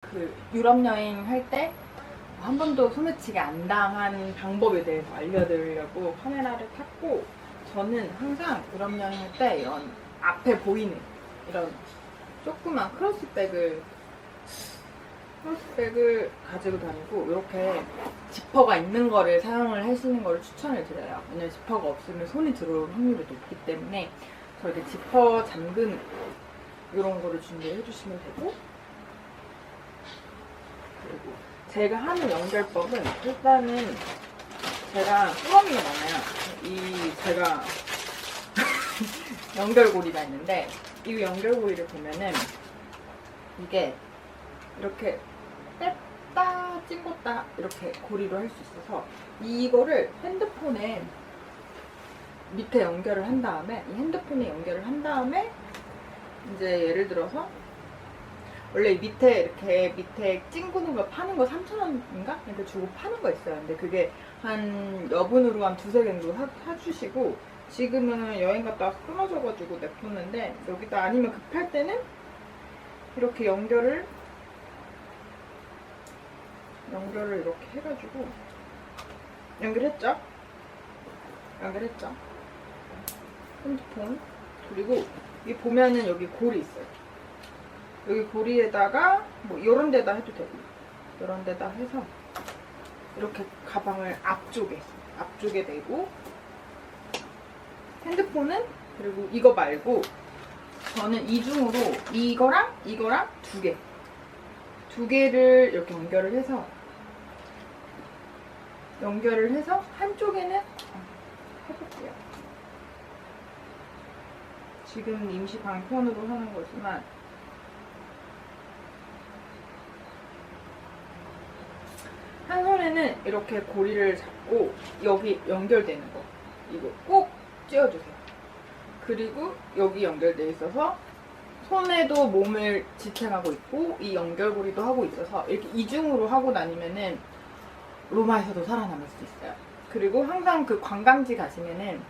그 유럽 여행 할 때 한 번도 소매치기 안 당한 방법에 대해서 알려드리려고 카메라를 켰고, 저는 항상 유럽 여행 할 때 이런 앞에 보이는 이런 조그만 크로스백을 가지고 다니고, 이렇게 지퍼가 있는 거를 사용을 하시는 거를 추천을 드려요. 왜냐면 지퍼가 없으면 손이 들어올 확률이 높기 때문에 저렇게 지퍼 잠근 이런 거를 준비해 주시면 되고, 그리고 제가 하는 연결법은 일단은 제가 꾸러미가 많아요. 제가 연결고리가 있는데, 이 연결고리를 보면은 이게 이렇게 뺐다 찡겼다 이렇게 고리로 할 수 있어서, 이거를 핸드폰에 밑에 연결을 한 다음에, 이 핸드폰에 연결을 한 다음에 이제 예를 들어서 원래 밑에 찡구는 거 파는 거 3,000원인가? 이렇게 주고 파는 거 있어요. 근데 그게 한 여분으로 한 두세 개 정도 사주시고, 지금은 여행 갔다 와서 끊어져가지고 냅뒀는데, 여기다 아니면 급할 때는 이렇게 연결을 이렇게 해가지고 연결했죠? 핸드폰. 그리고 여기 보면은 여기 골이 있어요. 여기 고리에다가 뭐 이런 데다 해도 되고, 이런 데다 해서 이렇게 가방을 앞쪽에 대고, 핸드폰은, 그리고 이거 말고 저는 이중으로 이거랑 두 개를 이렇게 연결을 해서 한쪽에는 해볼게요. 지금 임시 방편으로 하는 거지만, 한 손에는 이렇게 고리를 잡고 여기 연결되는 거 이거 꼭 찧어주세요. 그리고 여기 연결돼 있어서 손에도 몸을 지탱하고 있고, 이 연결고리도 하고 있어서 이렇게 이중으로 하고 다니면은 로마에서도 살아남을 수 있어요. 그리고 항상 그 관광지 가시면은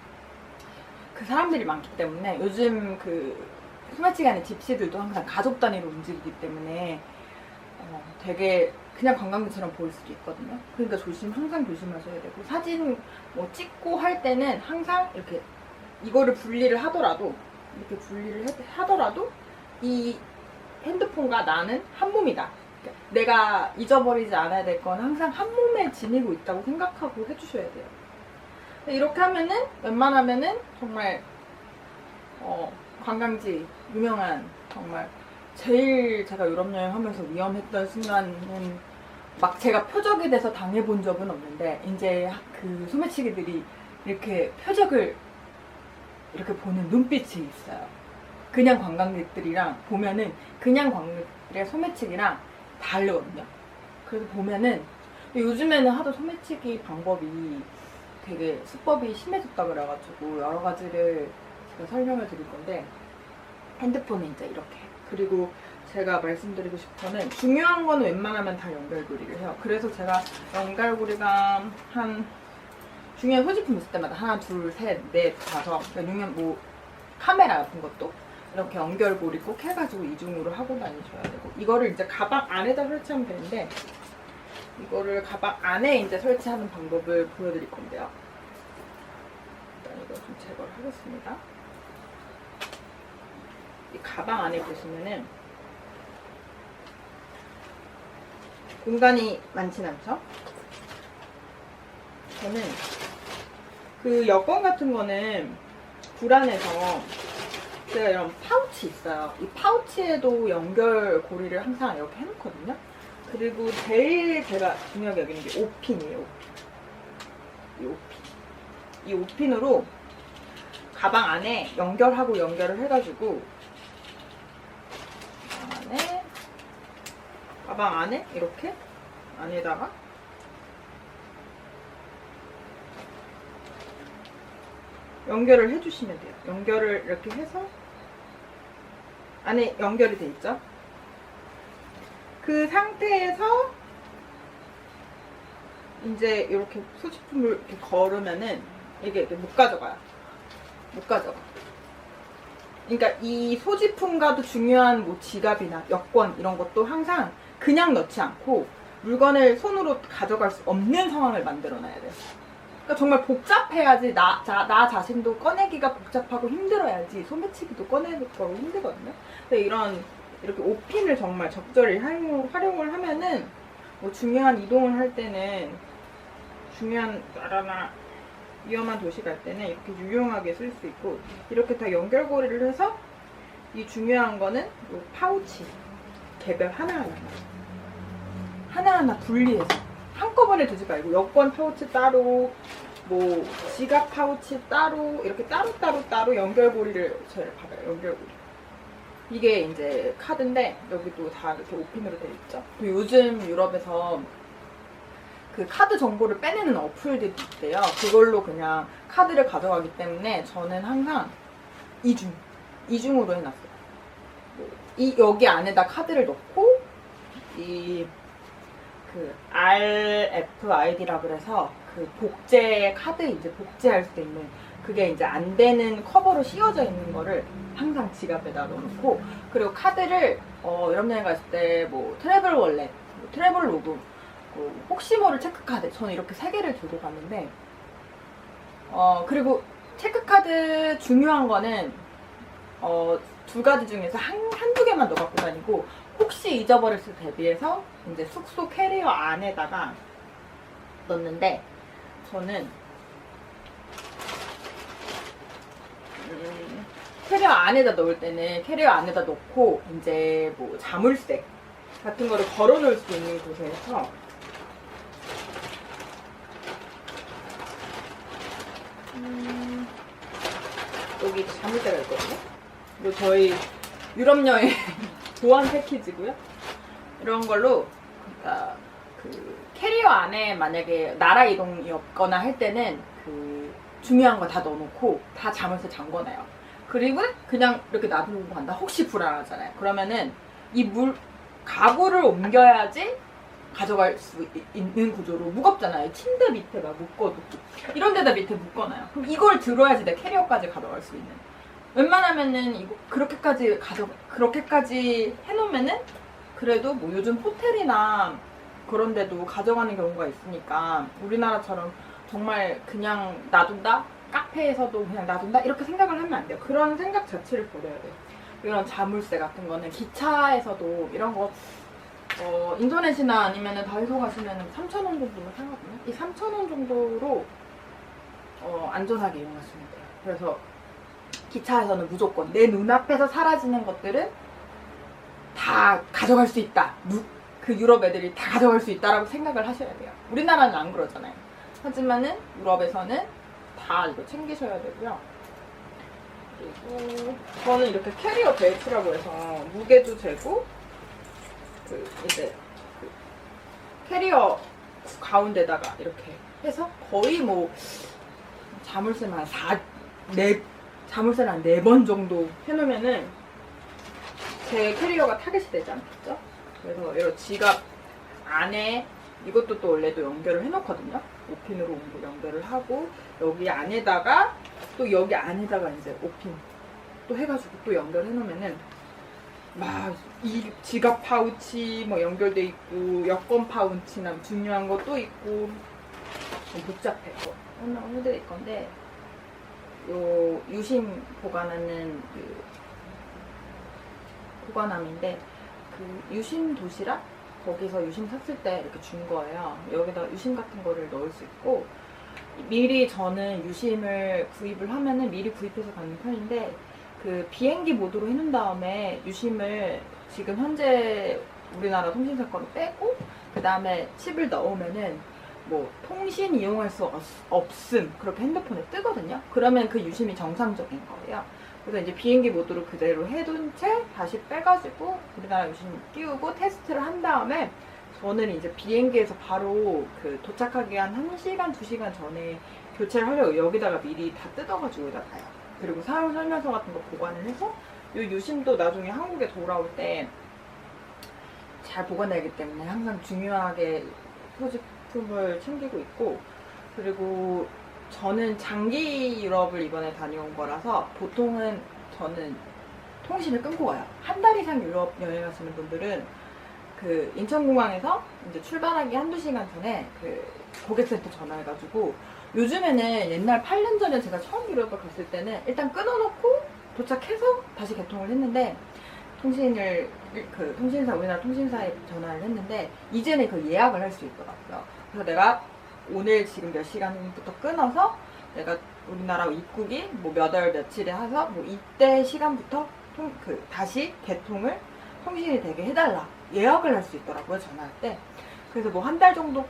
그 사람들이 많기 때문에, 요즘 그 소매치기 하는 집시들도 항상 가족 단위로 움직이기 때문에 되게 그냥 관광지처럼 보일 수도 있거든요. 그러니까 항상 조심하셔야 되고, 사진 뭐 찍고 할 때는 항상 이렇게 이거를 분리를 하더라도 이 핸드폰과 나는 한 몸이다. 그러니까 내가 잊어버리지 않아야 될 건 항상 한 몸에 지니고 있다고 생각하고 해주셔야 돼요. 이렇게 하면은 웬만하면은 정말 관광지 유명한, 정말 제일 제가 유럽 여행하면서 위험했던 순간은, 막 제가 표적이 돼서 당해본 적은 없는데, 이제 그 소매치기들이 이렇게 표적을 이렇게 보는 눈빛이 있어요. 그냥 관광객들이랑 보면은, 그냥 관광객들의 소매치기랑 다르거든요. 그래서 보면은, 요즘에는 하도 소매치기 방법이 되게 수법이 심해졌다 그래가지고 여러 가지를 제가 설명을 드릴 건데, 핸드폰은 이제 이렇게, 그리고 제가 말씀드리고 싶은 거는, 중요한 거는 웬만하면 다 연결고리를 해요. 그래서 제가 연결고리가 중요한 소지품 있을 때마다 하나, 둘, 셋, 넷, 다섯, 중요한 뭐 카메라 같은 것도 이렇게 연결고리 꼭 해가지고 이중으로 하고 다니셔야 되고, 이거를 이제 가방 안에다 설치하면 되는데, 이거를 가방 안에 이제 설치하는 방법을 보여드릴 건데요. 일단 이거 좀 제거를 하겠습니다. 이 가방 안에 보시면은 공간이 많진 않죠? 저는 그 여권 같은 거는 불안해서 제가 이런 파우치 있어요. 이 파우치에도 연결고리를 항상 이렇게 해놓거든요. 그리고 제일 제가 중요하게 여기는 게 5핀이에요. 이 5핀으로 가방 안에 연결을 해가지고, 가방 안에 이렇게 안에다가 연결을 해주시면 돼요. 연결을 이렇게 해서 안에 연결이 돼 있죠. 그 상태에서 이제 이렇게 소지품을 이렇게 걸으면은 이게 못 가져가요. 그러니까 이 소지품과도 중요한 뭐 지갑이나 여권 이런 것도 항상 그냥 넣지 않고 물건을 손으로 가져갈 수 없는 상황을 만들어놔야 돼요. 그러니까 정말 복잡해야지 나 자신도 꺼내기가 복잡하고 힘들어야지 소매치기도 꺼내고 힘들거든요. 근데 이렇게 옷핀을 정말 적절히 활용을 하면은 뭐 중요한 이동을 할 때는 중요한 나라나 위험한 도시 갈 때는 이렇게 유용하게 쓸 수 있고 이렇게 다 연결고리를 해서 이 중요한 거는 이 파우치 개별 하나하나 분리해서 한꺼번에 두지 말고 여권 파우치 따로 뭐 지갑 파우치 따로 이렇게 따로 연결고리를 저를 봐봐요. 연결고리 이게 이제 카드인데 여기도 다 이렇게 오핀으로 되어 있죠. 요즘 유럽에서 그 카드 정보를 빼내는 어플들이 있대요. 그걸로 그냥 카드를 가져가기 때문에 저는 항상 이중으로 해놨어요. 여기 안에다 카드를 넣고 그 RFID라 그래서 그 복제 카드 이제 복제할 수 있는 그게 이제 안 되는 커버로 씌워져 있는 거를 항상 지갑에다 넣어놓고 그리고 카드를 여름 여행 갔을 때 뭐 트래블 월렛, 트래블 로그 혹시 모를 체크카드 저는 이렇게 3개를 들고 갔는데 그리고 체크카드 중요한 거는 2가지 중에서 한두 개만 넣어 갖고 다니고 혹시 잊어버렸을 때 대비해서 이제 숙소 캐리어 안에다가 넣는데 저는 캐리어 안에다 넣을 때는 캐리어 안에다 넣고 이제 뭐 자물쇠 같은 거를 걸어 놓을 수 있는 곳에서 여기 자물쇠가 있거든요. 그리고 저희 유럽 여행 보안 패키지고요. 이런 걸로 그러니까 그 캐리어 안에 만약에 나라 이동이 없거나 할 때는 그 중요한 거 다 넣어놓고 다 자물쇠 잠궈놔요. 그리고 그냥 이렇게 놔두고 간다. 혹시 불안하잖아요. 그러면은 가구를 옮겨야지 가져갈 수 있는 구조로 무겁잖아요. 침대 밑에 막 묶어두고 이런 데다 밑에 묶어놔요. 그럼 이걸 들어야지 내 캐리어까지 가져갈 수 있는. 웬만하면은 이거 그렇게까지 해놓으면은 그래도 뭐 요즘 호텔이나 그런 데도 가져가는 경우가 있으니까 우리나라처럼 정말 그냥 놔둔다? 카페에서도 그냥 놔둔다? 이렇게 생각을 하면 안 돼요. 그런 생각 자체를 버려야 돼요. 이런 자물쇠 같은 거는 기차에서도 이런 거 인터넷이나 아니면은 다이소 가시면은 3,000원 정도면 사거든요. 이 3,000원 정도로 안전하게 이용하시면 돼요. 그래서 기차에서는 무조건 내 눈앞에서 사라지는 것들은 다 가져갈 수 있다. 그 유럽 애들이 다 가져갈 수 있다라고 생각을 하셔야 돼요. 우리나라는 안 그러잖아요. 하지만은 유럽에서는 다 이거 챙기셔야 되고요. 그리고 저는 이렇게 캐리어 벨트라고 해서 무게도 재고 이제 캐리어 가운데다가 이렇게 해서 거의 뭐 자물쇠만 자물쇠를 한 4번 정도 해놓으면은 제 캐리어가 타겟이 되지 않겠죠? 그래서 이런 지갑 안에 이것도 또 원래도 연결을 해놓거든요. 오핀으로 연결을 하고 여기 안에다가 또 여기 안에다가 이제 오핀 또 해가지고 또 연결해 놓으면은 막 이 지갑 파우치 뭐 연결돼 있고 여권 파우치나 중요한 것도 있고 복잡해요. 오늘 해드릴 건데 요 유심 보관하는 그 보관함인데 그 유심 도시락 거기서 유심 샀을 때 이렇게 준 거예요. 여기다 유심 같은 거를 넣을 수 있고 미리 저는 유심을 구입을 하면은 미리 구입해서 가는 편인데 그 비행기 모드로 해놓은 다음에 유심을 지금 현재 우리나라 통신사 거로 빼고 그 다음에 칩을 넣으면은 뭐 통신 이용할 수 없음 그렇게 핸드폰에 뜨거든요. 그러면 그 유심이 정상적인 거예요. 그래서 이제 비행기 모드로 그대로 해둔 채 다시 빼가지고 우리나라 유심 띄우고 테스트를 한 다음에 저는 이제 비행기에서 바로 그 도착하기 한 1시간, 2시간 전에 교체를 하려고 여기다가 미리 다 뜯어가지고 여기다 놔요. 그리고 사용 설명서 같은 거 보관을 해서 이 유심도 나중에 한국에 돌아올 때 잘 보관해야하기 때문에 항상 중요하게 소지품을 챙기고 있고 그리고 저는 장기 유럽을 이번에 다녀온 거라서 보통은 저는 통신을 끊고 가요. 한 달 이상 유럽 여행 하시는 분들은 그 인천공항에서 이제 출발하기 한두 시간 전에 그 고객센터 전화해가지고 요즘에는 옛날 8년 전에 제가 처음 유럽을 갔을 때는 일단 끊어놓고 도착해서 다시 개통을 했는데 통신사 우리나라 통신사에 전화를 했는데 이제는 그 예약을 할 수 있더라고요. 그래서 내가 오늘 지금 몇 시간부터 끊어서 내가 우리나라 입국이 뭐 몇 월 며칠에 해서 뭐 이때 시간부터 다시 개통을 통신이 되게 해달라 예약을 할 수 있더라고요, 전화할 때. 그래서 뭐 한 달 정도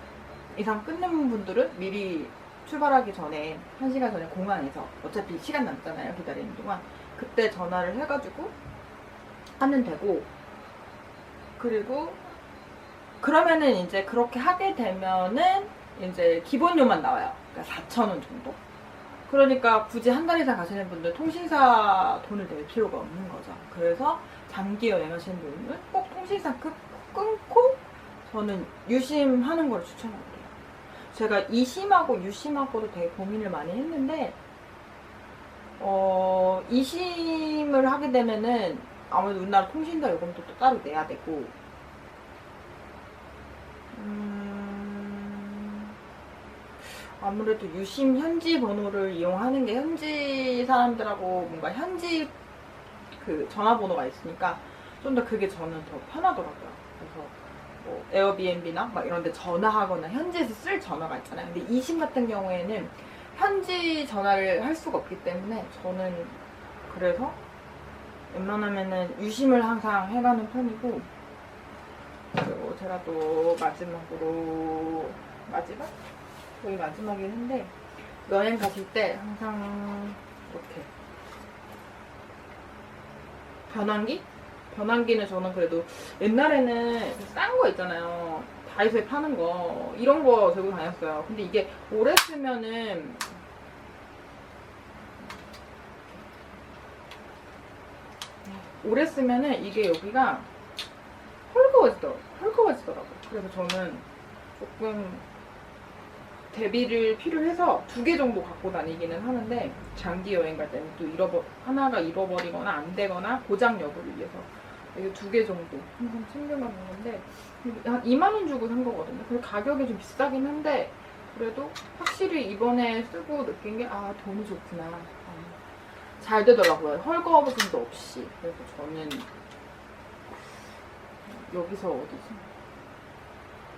이상 끊는 분들은 미리 출발하기 전에 1시간 전에 공항에서 어차피 시간 남잖아요, 기다리는 동안. 그때 전화를 해가지고 하면 되고, 그리고 그러면은 이제 그렇게 하게 되면은 이제 기본료만 나와요. 그러니까 4,000원 정도. 그러니까 굳이 한 달 이상 가시는 분들 통신사 돈을 낼 필요가 없는 거죠. 그래서 장기 여행 하시는 분은 꼭 통신사 끊고 저는 유심하는 걸 추천할게요. 제가 이심하고 유심하고도 되게 고민을 많이 했는데 이심을 하게 되면은 아무래도 우리나라 통신사 요금도 또 따로 내야 되고 아무래도 유심 현지 번호를 이용하는 게 현지 사람들하고 뭔가 현지 그 전화번호가 있으니까 좀 더 그게 저는 더 편하더라고요. 그래서 뭐 에어비앤비나 막 이런 데 전화하거나 현지에서 쓸 전화가 있잖아요. 근데 이심 같은 경우에는 현지 전화를 할 수가 없기 때문에 저는 그래서 웬만하면은 유심을 항상 해가는 편이고, 그리고 제가 또 거의 마지막이긴 한데 여행 가실 때 항상 이렇게 변환기는 저는 그래도 옛날에는 싼 거 있잖아요, 다이소에 파는 거, 이런 거 들고 다녔어요. 근데 이게 오래 쓰면은 이게 여기가 헐거워지더라고요. 그래서 저는 조금 대비를 필요해서 2개 정도 갖고 다니기는 하는데, 장기 여행 갈 때는 또 하나가 잃어버리거나 안 되거나 고장 여부를 위해서 이게 2개 정도 항상 챙겨가는 건데, 한 2만원 주고 산 거거든요. 그래서 가격이 좀 비싸긴 한데 그래도 확실히 이번에 쓰고 느낀 게 돈이 좋구나. 잘 되더라고요, 헐거워짐도 없이. 그래서 저는 여기서 어디지?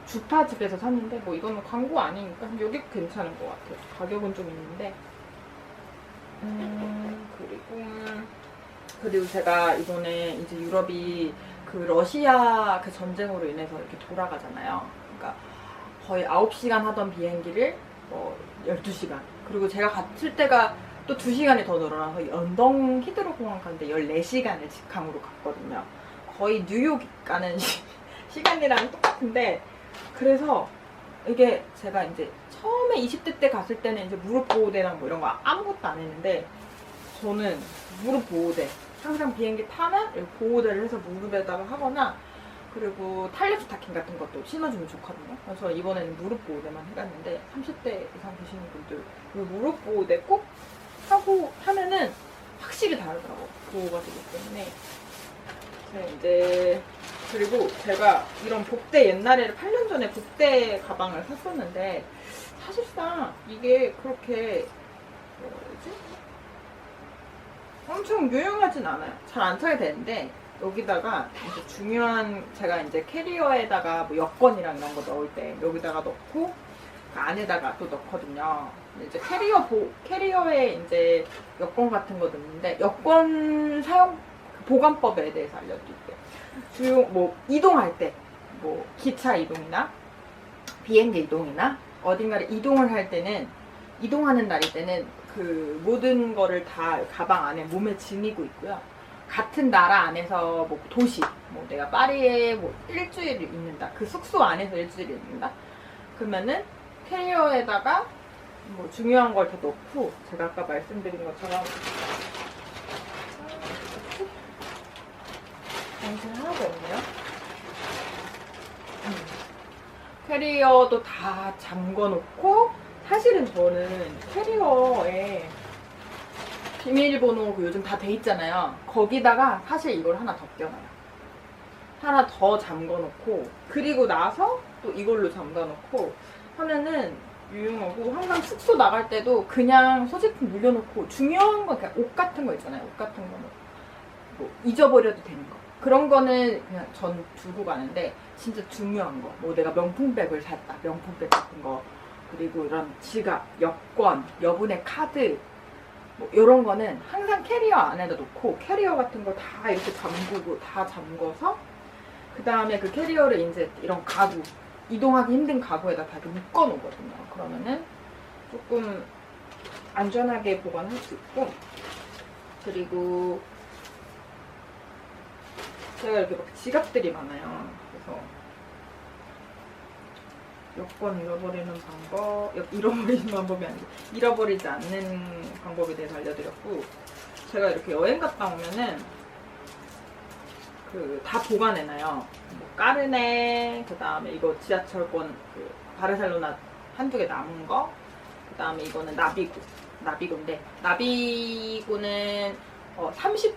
주파집에서 샀는데, 뭐 이거는 광고 아니니까 여기 괜찮은 것 같아요. 가격은 좀 있는데. 그리고 제가 이번에 이제 유럽이 그 러시아 그 전쟁으로 인해서 이렇게 돌아가잖아요. 그러니까 거의 9시간 하던 비행기를 12시간. 그리고 제가 갔을 때가 또 2시간이 더 늘어나서 런던 히드로 공항 가는데 14시간을 직항으로 갔거든요. 거의 뉴욕 가는 시간이랑 똑같은데, 그래서 이게 제가 이제 처음에 20대 때 갔을 때는 이제 무릎 보호대랑 뭐 이런 거 아무것도 안 했는데, 저는 무릎 보호대 항상 비행기 타면 보호대를 해서 무릎에다가 하거나, 그리고 탄력 스타킹 같은 것도 신어주면 좋거든요. 그래서 이번에는 무릎 보호대만 해갔는데 30대 이상 되시는 분들 이 무릎 보호대 꼭 하면은 확실히 다르더라고, 보호가 되기 때문에. 그리고 제가 이런 복대, 옛날에 8년 전에 복대 가방을 샀었는데 사실상 이게 그렇게 엄청 유용하진 않아요. 잘 안 차게 되는데, 여기다가 이제 중요한, 제가 이제 캐리어에다가 뭐 여권이랑 이런 거 넣을 때 여기다가 넣고 그 안에다가 또 넣거든요. 이제 캐리어에 이제 여권 같은 거 넣는데, 여권 사용 보관법에 대해서 알려드릴게요. 뭐 이동할 때, 뭐 기차 이동이나 비행기 이동이나 어딘가를 이동하는 날일 때는 그 모든 거를 다 가방 안에 몸에 지니고 있고요. 같은 나라 안에서 뭐 도시, 뭐 내가 파리에 뭐 일주일을 있는다, 그 숙소 안에서 일주일을 있는다, 그러면은 캐리어에다가 뭐 중요한 걸 다 넣고, 제가 아까 말씀드린 것처럼 정신 하나도 없네요. 캐리어도 다 잠궈 놓고, 사실은 저는 캐리어에 비밀번호 요즘 다 돼 있잖아요. 거기다가 사실 이걸 하나 더 껴놔요. 하나 더 잠궈 놓고, 그리고 나서 또 이걸로 잠가 놓고 하면은 유용하고, 항상 숙소 나갈 때도 그냥 소지품 물려놓고, 중요한 거 그냥 옷 같은 거 있잖아요. 옷 같은 거는 뭐 잊어버려도 되는 거, 그런 거는 그냥 전 두고 가는데, 진짜 중요한 거, 뭐 내가 명품백을 샀다, 명품백 같은 거, 그리고 이런 지갑, 여권, 여분의 카드, 뭐 이런 거는 항상 캐리어 안에다 놓고, 캐리어 같은 거 다 이렇게 잠그고, 다 잠궈서 그 다음에 그 캐리어를 이제 이런 가구, 이동하기 힘든 가구에다 다 이렇게 묶어 놓거든요. 그러면은 조금 안전하게 보관할 수 있고, 그리고 제가 이렇게 막 지갑들이 많아요. 그래서 여권 잃어버리는 방법, 잃어버리는 방법이 아니고 잃어버리지 않는 방법에 대해서 알려드렸고, 제가 이렇게 여행 갔다 오면은 다 보관해놔요. 뭐 까르네, 그 다음에 이거 지하철권, 바르셀로나 한두 개 남은 거, 그 다음에 이거는 나비고인데, 나비고는 30,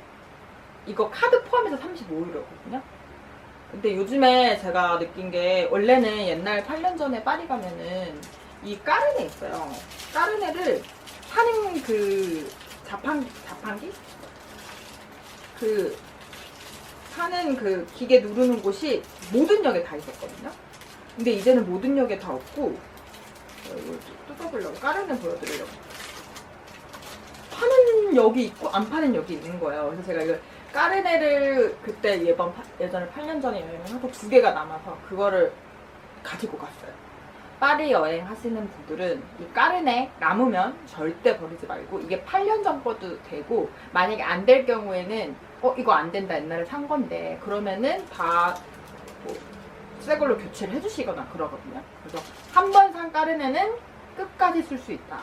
이거 카드 포함해서 35유로거든요. 근데 요즘에 제가 느낀 게, 원래는 옛날 8년 전에 파리 가면은 이 까르네 있어요. 까르네를 사는 자판기? 사는 기계 누르는 곳이 모든 역에 다 있었거든요. 근데 이제는 모든 역에 다 없고, 이거 뜯어보려고, 까르네 보여드리려고. 파는 역이 있고 안 파는 역이 있는 거예요. 그래서 제가 이거 까르네를 그때 예전에 8년 전에 여행을 하고 2개가 남아서 그거를 가지고 갔어요. 파리 여행 하시는 분들은 이 까르네 남으면 절대 버리지 말고, 이게 8년 전 거도 되고, 만약에 안 될 경우에는 이거 안 된다, 옛날에 산 건데, 그러면은 다 새 걸로 교체를 해주시거나 그러거든요. 그래서 한 번 산 까르네는 끝까지 쓸 수 있다.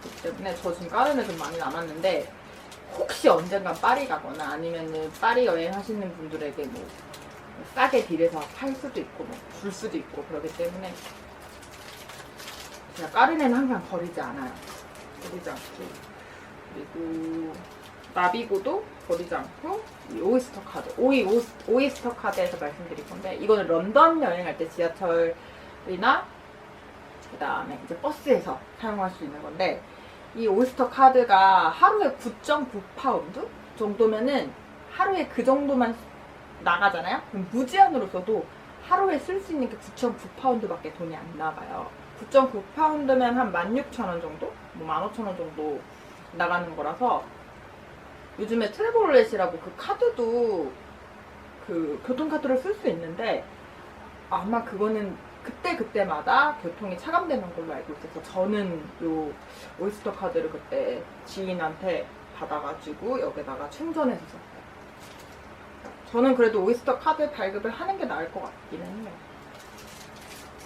그렇기 때문에 저 지금 까르네 좀 많이 남았는데, 혹시 언젠가 파리 가거나 아니면은 파리 여행 하시는 분들에게 뭐 싸게 딜해서 팔 수도 있고 뭐 줄 수도 있고, 그러기 때문에 제가 까르네는 항상 버리지 않아요. 버리지 않고, 그리고 나비고도 버리지 않고, 이 오이스터 카드, 오이스터 카드에서 말씀드릴 건데, 이거는 런던 여행할 때 지하철이나 그 다음에 이제 버스에서 사용할 수 있는 건데, 이 오이스터 카드가 하루에 9.9파운드 정도면은 하루에 그 정도만 나가잖아요? 그럼 무제한으로 써도 하루에 쓸 수 있는 게 9.9파운드밖에 돈이 안 나가요. 9.9파운드면 한 16,000원 정도? 뭐 15,000원 정도 나가는 거라서, 요즘에 트래블렛이라고 그 카드도 교통카드를 쓸 수 있는데, 아마 그거는 그때마다 교통이 차감되는 걸로 알고 있어서, 저는 요 오이스터 카드를 그때 지인한테 받아가지고 여기다가 충전해서 썼어요. 저는 그래도 오이스터 카드 발급을 하는 게 나을 것 같기는 해요.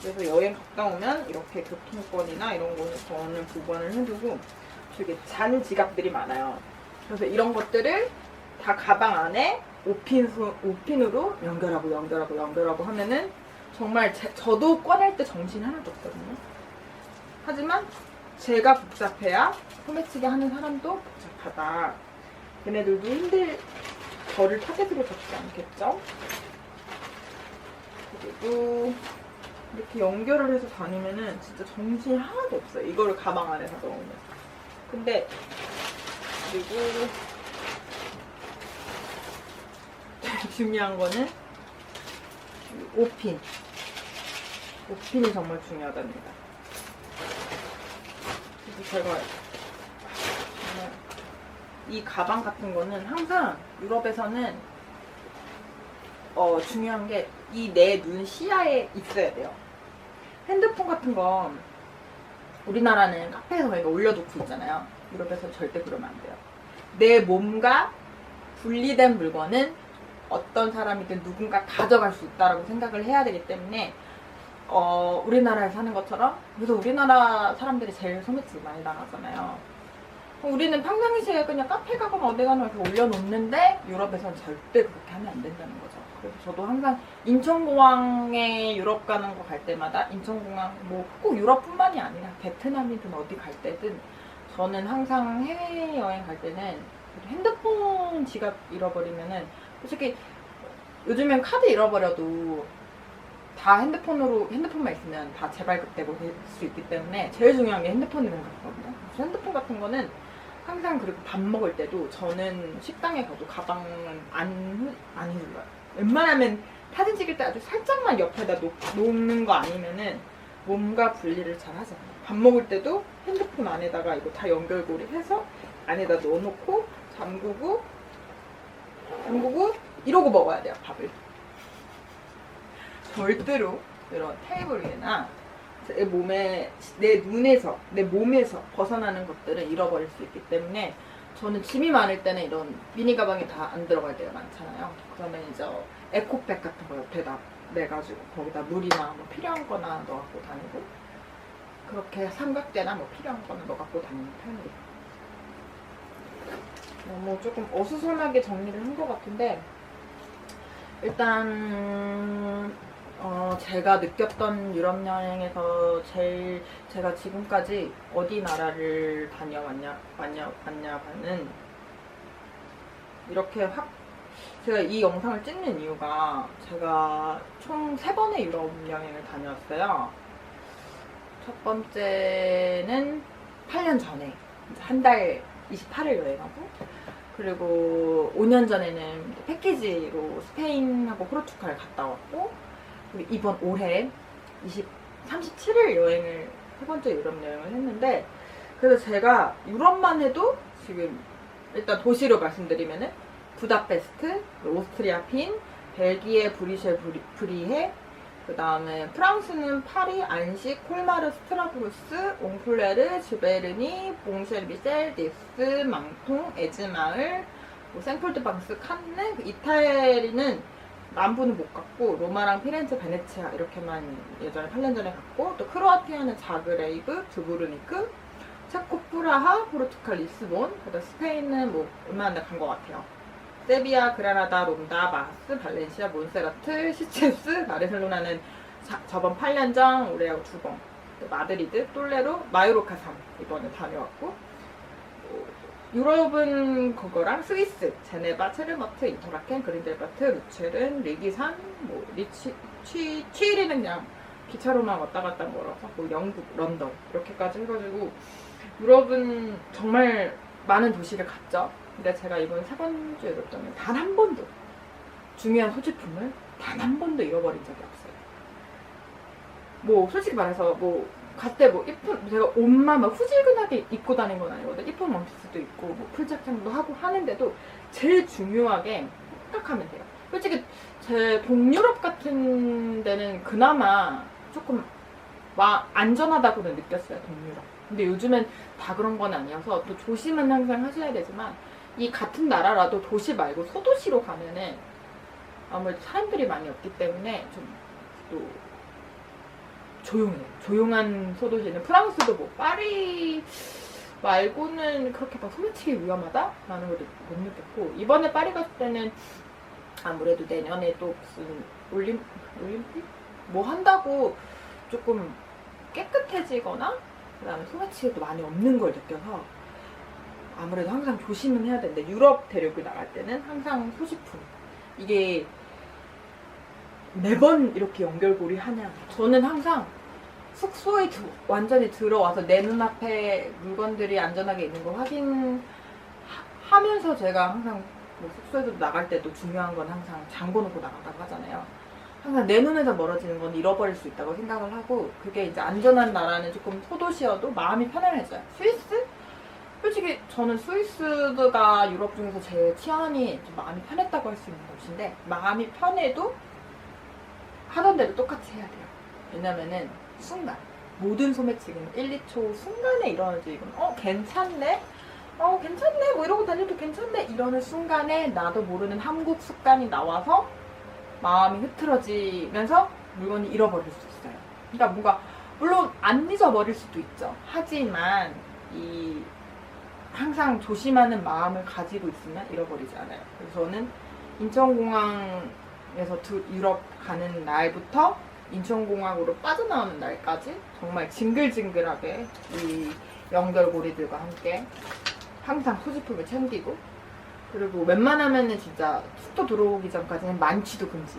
그래서 여행 갔다 오면 이렇게 교통권이나 이런 거는 저는 보관을 해두고, 되게 잔 지갑들이 많아요. 그래서 이런 것들을 다 가방 안에 5핀으로 연결하고 하면은 정말 저도 꺼낼 때 정신이 하나도 없거든요. 하지만 제가 복잡해야 소매치기 하는 사람도 복잡하다. 걔네들도 저를 타겟으로 잡지 않겠죠? 그리고 이렇게 연결을 해서 다니면은 진짜 정신이 하나도 없어요. 이거를 가방 안에 다 넣으면. 근데 그리고 중요한 거는 5핀. 5핀이 정말 중요하답니다. 그래서 제가 이 가방 같은 거는 항상 유럽에서는 중요한 게 이 내 눈 시야에 있어야 돼요. 핸드폰 같은 건 우리나라는 카페에서 저희가 올려놓고 있잖아요. 유럽에서 절대 그러면 안 돼요. 내 몸과 분리된 물건은 어떤 사람이든 누군가 가져갈 수 있다라고 생각을 해야 되기 때문에, 우리나라에서 하는 것처럼, 그래서 우리나라 사람들이 제일 소매치기 많이 당하잖아요. 우리는 평상시에 그냥 카페 가거나 어디 가나 이렇게 올려놓는데, 유럽에서는 절대 그렇게 하면 안 된다는 거죠. 그래서 저도 항상 인천공항에 유럽 가는 거 갈 때마다, 인천공항 뭐 꼭 유럽뿐만이 아니라 베트남이든 어디 갈 때든, 저는 항상 해외여행 갈 때는 핸드폰 지갑 잃어버리면은 솔직히 요즘엔 카드 잃어버려도 다 핸드폰만 있으면 다 재발급되고 될 수 있기 때문에 제일 중요한 게 핸드폰이라는 것 같거든요. 그래서 핸드폰 같은 거는 항상, 그리고 밥 먹을 때도 저는 식당에 가도 가방은 안 휘둘러요. 웬만하면 사진 찍을 때 아주 살짝만 옆에다 놓는 거 아니면은 몸과 분리를 잘 하잖아요. 밥 먹을 때도 핸드폰 안에다가 이거 다 연결고리 해서 안에다 넣어놓고 잠그고 이러고 먹어야 돼요, 밥을. 절대로 이런 테이블 위에나 내 몸에서 벗어나는 것들을 잃어버릴 수 있기 때문에, 저는 짐이 많을 때는 이런 미니 가방에 다 안 들어갈 때가 많잖아요. 그러면 이제 에코백 같은 거 옆에다 내가지고 거기다 물이나 뭐 필요한 거나 넣어갖고 다니고, 그렇게 삼각대나 뭐 필요한 거나 넣어갖고 다니는 편이에요. 너무 조금 어수선하게 정리를 한 것 같은데, 일단 제가 느꼈던 유럽 여행에서 제일 제가 지금까지 어디 나라를 다녀왔냐는 이렇게 제가 이 영상을 찍는 이유가, 제가 총 3번의 유럽 여행을 다녀왔어요. 첫 번째는 8년 전에 한 달 28일 여행하고, 그리고 5년 전에는 패키지로 스페인하고 포르투갈 갔다 왔고, 그리고 이번 올해 37일 여행을, 3번째 유럽 여행을 했는데, 그래서 제가 유럽만 해도 지금 일단 도시로 말씀드리면은 부다페스트, 오스트리아 빈, 벨기에 브뤼셀 브리헤, 그 다음에 프랑스는 파리, 안시, 콜마르, 스트라스부르크, 옹플레르, 즈베르니, 봉쉘비셀, 니스, 망통, 에즈마을, 뭐 생폴드방스, 칸네. 이탈리는 남부는 못 갔고, 로마랑 피렌체, 베네치아 이렇게만 예전에 8년 전에 갔고, 또 크로아티아는 자그레이브, 두브르니크, 체코 프라하, 포르투갈 리스본, 그다음 스페인은 뭐 얼마나 간 것 같아요. 세비야, 그라나다, 롬다, 마스, 발렌시아, 몬세라트, 시체스, 바르셀로나는 저번 8년 전 올해하고 2번, 마드리드, 똘레로, 마요르카 섬 이번에 다녀왔고, 유럽은 그거랑 스위스, 제네바, 체르머트, 인터라켄, 그린델바트, 루체른, 리기산, 뭐 취리는 그냥 기차로만 왔다 갔다 멀어서, 뭐 영국, 런던 이렇게까지 해가지고 유럽은 정말 많은 도시를 갔죠. 근데 제가 이번 3번째 유럽 여행 단 한 번도 중요한 소지품을 단 한 번도 잃어버린 적이 없어요. 뭐 솔직히 말해서 뭐 갔대 뭐 이쁜, 제가 옷만 막 후질근하게 입고 다닌 건 아니거든. 이쁜 원피스도 입고 뭐 풀착장도 하고 하는데도 제일 중요하게 생각하면 돼요. 솔직히 제 동유럽 같은 데는 그나마 조금 안전하다고는 느꼈어요, 동유럽. 근데 요즘엔 다 그런 건 아니어서 또 조심은 항상 하셔야 되지만, 이 같은 나라라도 도시 말고 소도시로 가면은 아무래도 사람들이 많이 없기 때문에 좀 또 조용해요. 조용한 소도시는, 프랑스도 뭐 파리 말고는 그렇게 막 소매치기 위험하다라는 걸 못 느꼈고, 이번에 파리 갔을 때는 아무래도 내년에 또 무슨 올림픽? 뭐 한다고 조금 깨끗해지거나 그다음에 소매치기도 많이 없는 걸 느껴서 아무래도 항상 조심은 해야 되는데, 유럽 대륙을 나갈 때는 항상 소지품, 이게 매번 이렇게 연결고리 하냐. 저는 항상 숙소에 완전히 들어와서 내 눈앞에 물건들이 안전하게 있는 거 확인하면서, 제가 항상 뭐 숙소에도 나갈 때도 중요한 건 항상 잠궈놓고 나간다고 하잖아요. 항상 내 눈에서 멀어지는 건 잃어버릴 수 있다고 생각을 하고, 그게 이제 안전한 나라는 조금 소도시여도 마음이 편안해져요. 스위스? 솔직히 저는 스위스가 유럽 중에서 제일 치안이 좀 마음이 편했다고 할 수 있는 곳인데, 마음이 편해도 하던 대로 똑같이 해야 돼요. 왜냐면은 순간, 모든 소매치기는 1, 2초 순간에 일어나지. 이건 괜찮네? 괜찮네? 뭐 이러고 다녀도 괜찮네? 이러는 순간에 나도 모르는 한국 습관이 나와서 마음이 흐트러지면서 물건이 잃어버릴 수 있어요. 그러니까 뭔가, 물론 안 잊어버릴 수도 있죠. 하지만 항상 조심하는 마음을 가지고 있으면 잃어버리지 않아요. 그래서 저는 인천공항에서 유럽 가는 날부터 인천공항으로 빠져나오는 날까지 정말 징글징글하게 이 연결고리들과 함께 항상 소지품을 챙기고, 그리고 웬만하면은 진짜 숙소 들어오기 전까지는 만취도 금지.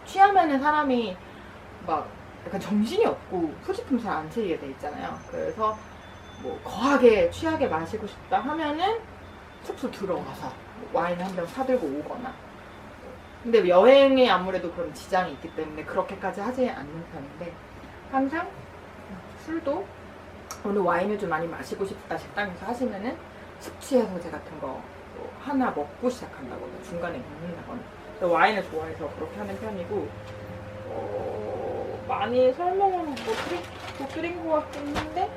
취하면은 사람이 막 약간 정신이 없고 소지품 잘 안 채이게 돼 있잖아요. 그래서 뭐 거하게 취하게 마시고 싶다 하면은 숙소 들어가서 와인 한 병 사들고 오거나. 근데 여행에 아무래도 그런 지장이 있기 때문에 그렇게까지 하지 않는 편인데, 항상 술도 오늘 와인을 좀 많이 마시고 싶다 식당에서 하시면은 숙취 해소제 같은 거 하나 먹고 시작한다거나 중간에 먹는다거나. 와인을 좋아해서 그렇게 하는 편이고, 많이 설명을 못 드린 것 같긴 한데,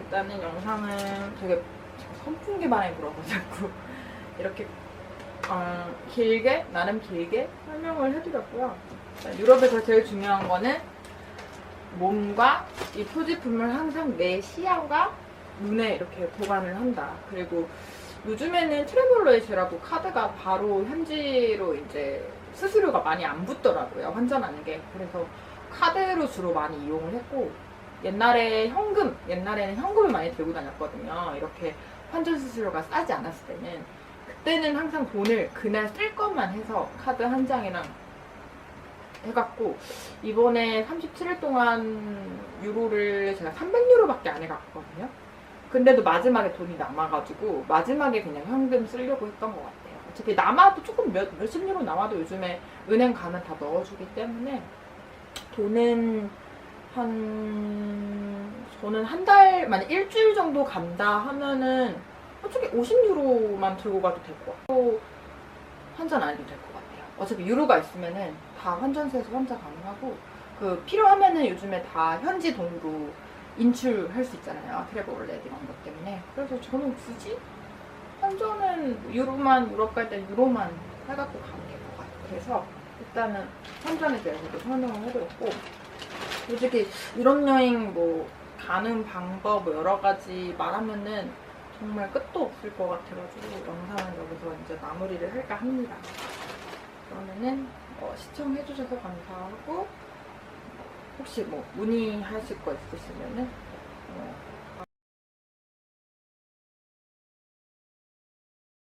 일단은 영상은 되게 선풍기만에 물어서 자꾸 이렇게 나름 길게 설명을 해드렸고요. 유럽에서 제일 중요한 거는 몸과 이 표지품을 항상 내 시야가 눈에 이렇게 보관을 한다. 그리고 요즘에는 트래블러이즈라고 카드가 바로 현지로 이제 수수료가 많이 안 붙더라고요. 환전하는 게. 그래서 카드로 주로 많이 이용을 했고, 옛날에는 현금을 많이 들고 다녔거든요. 이렇게 환전 수수료가 싸지 않았을 때는. 그때는 항상 돈을 그날 쓸 것만 해서 카드 한 장이랑 해갖고, 이번에 37일 동안 유로를 제가 300유로밖에 안 해갔거든요. 근데도 마지막에 돈이 남아가지고 마지막에 그냥 현금 쓰려고 했던 것 같아요. 어차피 남아도 조금 몇십 유로 남아도 요즘에 은행 가면 다 넣어주기 때문에 돈은 저는 한 달, 만약 일주일 정도 간다 하면은 솔직히 50유로만 들고 가도 될 것 같고, 환전 안 해도 될 것 같아요. 어차피 유로가 있으면은 다 환전소에서 환전 가능하고, 필요하면은 요즘에 다 현지 돈으로 인출할 수 있잖아요. 트래블렛 이런 것 때문에. 그래서 저는 굳이 환전은 유럽 갈 때 유로만 해갖고 가는 게 것 같아요. 그래서 일단은 환전에 대해서도 설명을 해드렸고, 솔직히 유럽 여행 뭐 가는 방법 뭐 여러 가지 말하면은 정말 끝도 없을 것 같아가지고 영상은 여기서 이제 마무리를 할까 합니다. 그러면은 시청해주셔서 감사하고, 혹시 뭐 문의하실 거 있으시면은